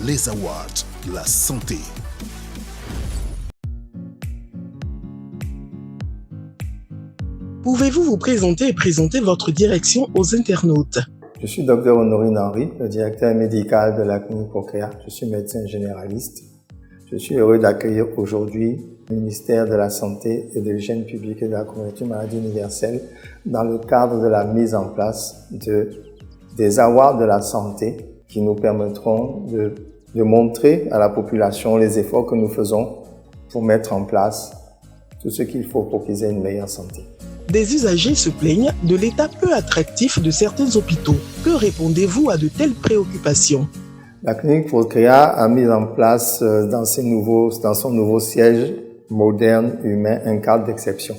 les awards de la santé. Pouvez-vous vous présenter et présenter votre direction aux internautes? Je suis Dr Honorine Henry, le directeur médical de la clinique Procréa. Je suis médecin généraliste. Je suis heureux d'accueillir aujourd'hui le ministère de la Santé et de l'Hygiène publique et de la couverture maladie universelle dans le cadre de la mise en place des awards de la santé qui nous permettront de montrer à la population les efforts que nous faisons pour mettre en place tout ce qu'il faut pour qu'ils aient une meilleure santé. Des usagers se plaignent de l'état peu attractif de certains hôpitaux. Que répondez-vous à de telles préoccupations? La clinique Procréa a mis en place dans son nouveau siège moderne, humain, un cadre d'exception.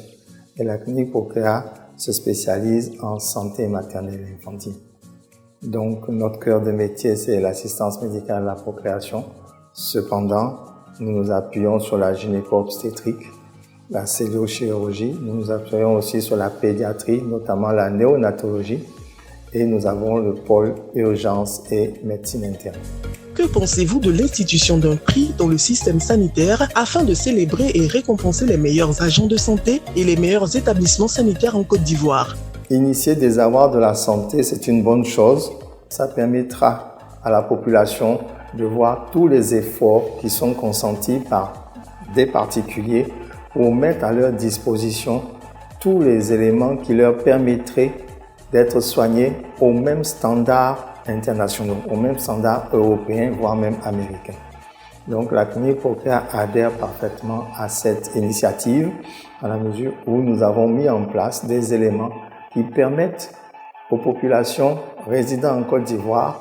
Et la clinique Procréa se spécialise en santé maternelle et infantile. Donc notre cœur de métier, c'est l'assistance médicale à la procréation. Cependant, nous nous appuyons sur la gynéco-obstétrique, la celluliochirurgie, nous nous appuyons aussi sur la pédiatrie, notamment la néonatologie, et nous avons le pôle urgence et médecine interne. Que pensez-vous de l'institution d'un prix dans le système sanitaire afin de célébrer et récompenser les meilleurs agents de santé et les meilleurs établissements sanitaires en Côte d'Ivoire? Initier des awards de la santé, c'est une bonne chose. Ça permettra à la population de voir tous les efforts qui sont consentis par des particuliers pour mettre à leur disposition tous les éléments qui leur permettraient d'être soignés aux mêmes standards internationaux, aux mêmes standards européens, voire même américains. Donc la clinique Procréa adhère parfaitement à cette initiative à la mesure où nous avons mis en place des éléments qui permettent aux populations résidant en Côte d'Ivoire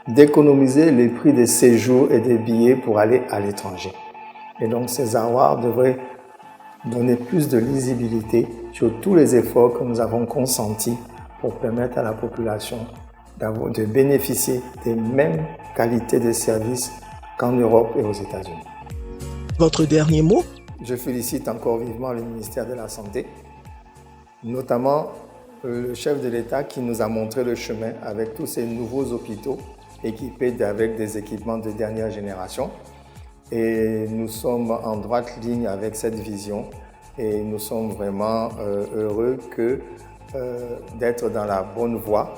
d'économiser les prix des séjours et des billets pour aller à l'étranger. Et donc ces awards devraient donner plus de lisibilité sur tous les efforts que nous avons consentis pour permettre à la population de bénéficier des mêmes qualités de services qu'en Europe et aux États-Unis. Votre dernier mot? Je félicite encore vivement le ministère de la Santé, notamment le chef de l'État qui nous a montré le chemin avec tous ces nouveaux hôpitaux équipés avec des équipements de dernière génération. Et nous sommes en droite ligne avec cette vision et nous sommes vraiment heureux d'être dans la bonne voie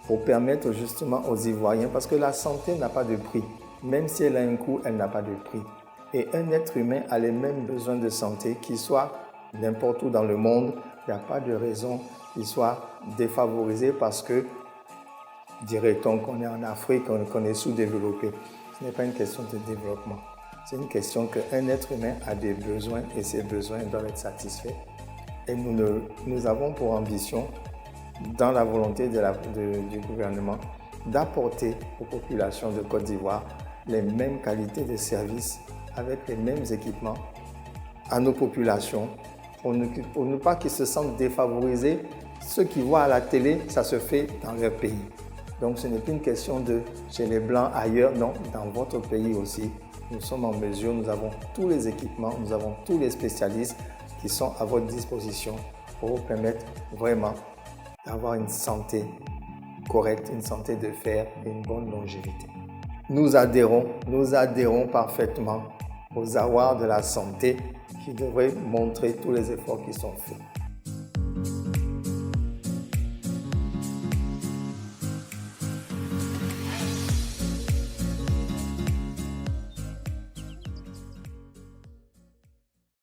pour permettre justement aux Ivoiriens, parce que la santé n'a pas de prix. Même si elle a un coût, elle n'a pas de prix. Et un être humain a les mêmes besoins de santé, qu'il soit n'importe où dans le monde. Il n'y a pas de raison qu'il soit défavorisé parce que, dirait-on qu'on est en Afrique, qu'on est sous-développé. Ce n'est pas une question de développement. C'est une question qu'un être humain a des besoins et ces besoins doivent être satisfaits. Et nous avons pour ambition, dans la volonté du gouvernement, d'apporter aux populations de Côte d'Ivoire les mêmes qualités de services avec les mêmes équipements à nos populations pour ne pas qu'ils se sentent défavorisés. Ce qu'ils voient à la télé, ça se fait dans leur pays. Donc ce n'est plus une question de chez les Blancs ailleurs, non, dans votre pays aussi. Nous sommes en mesure, nous avons tous les équipements, nous avons tous les spécialistes qui sont à votre disposition pour vous permettre vraiment d'avoir une santé correcte, une santé de fer et une bonne longévité. Nous adhérons parfaitement aux awards de la santé qui devraient montrer tous les efforts qui sont faits.